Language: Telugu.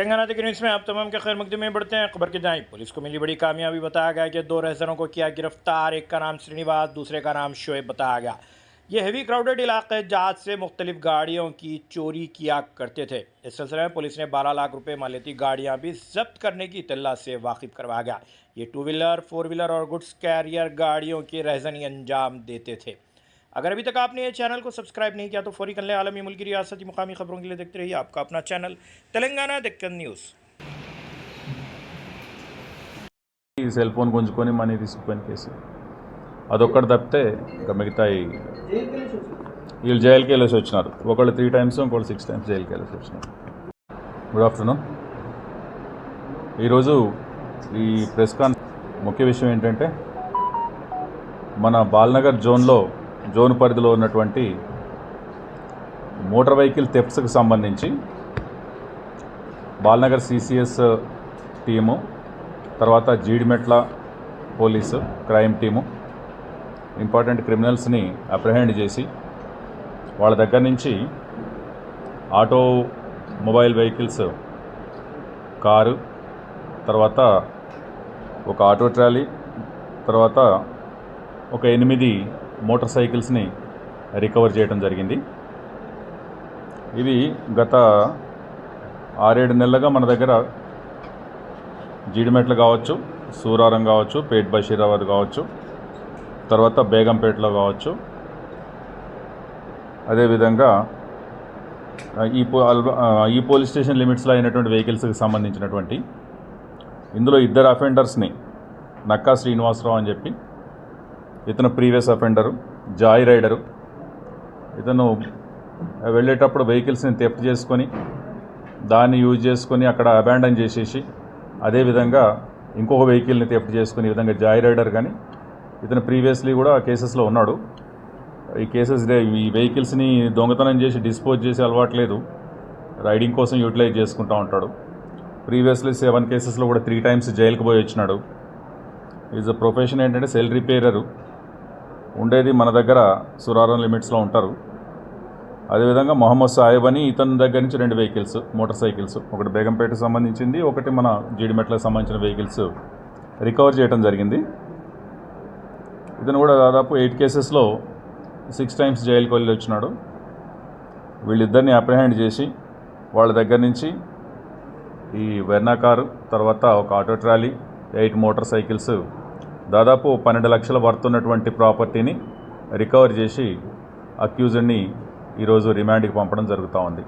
तेलंगाना के न्यूज़ में आप तमाम के खैर मकदम में बढ़ते हैं। खबर की जाए पुलिस को मिली बड़ी कामयाबी। बताया गया कि 2 रहजरों को किया गिरफ्तार। एक का नाम श्रीनिवास, दूसरे का नाम शोएब बताया गया। ये हैवी क्राउडेड इलाके जहाज से मुख्तलिफ गाड़ियों की चोरी किया करते थे। इस सिलसिले में पुलिस ने 12 लाख रुपए मालियती गाड़ियां भी जब्त करने की इत्तला से वाकिफ करवाया गया। ये 2 व्हीलर, 4 व्हीलर और गुड्स कैरियर गाड़ियों की रहजनी अंजाम देते थे। अगर अभी तक आपने ये चैनल को सब्सक्राइब नहीं किया तो फौरी कर लें। आलमी, मुल्की, रियासती, मुकामी खबरों के लिए देखते रहिए आपका अपना चैनल तेलंगाना डेक्कन न्यूज़। ఈ సెల్ ఫోన్ గుంజుకొని మనీ తీసుకుపోయిన కేసు అదొక్కటి తప్పితే ఇంకా మిగతా వీళ్ళు జైలుకి వెళ్ళేసి వచ్చినారు. ఒకళ్ళు 3 టైమ్స్, ఇంకోళ్ళు 6 టైమ్స్ జైలుకి వెళ్ళేసి వచ్చినారు. Good afternoon. ఈరోజు ఈ ప్రెస్ ముఖ్య విషయం ఏంటంటే మన బాల్నగర్ జోన్ పరిధిలో ఉన్నటువంటి మోటార్ వెహికల్ థెఫ్ట్స్కి సంబంధించి బాల్నగర్ సిసిఎస్ టీము, తర్వాత Jeedimetla police crime team important క్రిమినల్స్ని అప్రహెండ్ చేసి వాళ్ళ దగ్గర నుంచి మొబైల్ వెహికల్స్, కారు, తర్వాత ఒక ఆటో ట్రాలీ, తర్వాత ఒక 8 మోటార్ సైకిల్స్ని రికవర్ చేయడం జరిగింది. ఇవి గత 6-7 నెలలుగా మన దగ్గర జీడిమెట్లు కావచ్చు, సూరారం కావచ్చు, పేట్ బషీరాబాద్ కావచ్చు, తర్వాత బేగంపేటలో కావచ్చు, అదేవిధంగా ఈ పోలీస్ స్టేషన్ లిమిట్స్లో అయినటువంటి వెహికల్స్కి సంబంధించినటువంటి ఇందులో 2 అఫెండర్స్ని, నక్కా శ్రీనివాసరావు అని చెప్పి, ఇతను ప్రీవియస్ అఫెండరు, జాయ్ రైడరు. ఇతను వెళ్ళేటప్పుడు వెహికల్స్ని థెఫ్ట్ చేసుకొని దాన్ని యూజ్ చేసుకొని అక్కడ అబాండన్ చేసేసి అదేవిధంగా ఇంకొక వెహికల్ని థెఫ్ట్ చేసుకుని ఈ విధంగా జాయ్ రైడర్. కానీ ఇతను ప్రీవియస్లీ కూడా కేసెస్లో ఉన్నాడు. ఈ వెహికల్స్ని దొంగతనం చేసి డిస్పోజ్ చేసి అలవాట్లేదు, రైడింగ్ కోసం యూటిలైజ్ చేసుకుంటూ ఉంటాడు. ప్రీవియస్లీ 7 కేసెస్లో కూడా 3 టైమ్స్ జైలుకు పోయి వచ్చినాడు. ఈజ్ అ ప్రొఫెషన్ ఏంటంటే సెల్ రిపేరరు. ఉండేది మన దగ్గర సురారం లిమిట్స్లో ఉంటారు. అదేవిధంగా మొహమ్మద్ సాహెబ్ అని ఇతని దగ్గర నుంచి 2 వెహికల్స్, మోటార్ సైకిల్స్, ఒకటి బేగంపేటకు సంబంధించింది, ఒకటి మన జీడిమెట్లకు సంబంధించిన వెహికల్స్ రికవర్ చేయడం జరిగింది. ఇతను కూడా దాదాపు 8 కేసెస్లో 6 టైమ్స్ జైలుకి వెళ్ళి వచ్చినాడు. వీళ్ళిద్దరిని అప్రహెండ్ చేసి వాళ్ళ దగ్గర నుంచి ఈ వెర్నా కారు, తర్వాత ఒక ఆటో ట్రాలీ, 8 మోటార్ సైకిల్స్, దాదాపు 12 లక్షల వర్త్ ఉన్నటువంటి ప్రాపర్టీని రికవర్ చేసి అక్యూజ్డ్ని ఈరోజు రిమాండ్కి పంపడం జరుగుతూ ఉంది.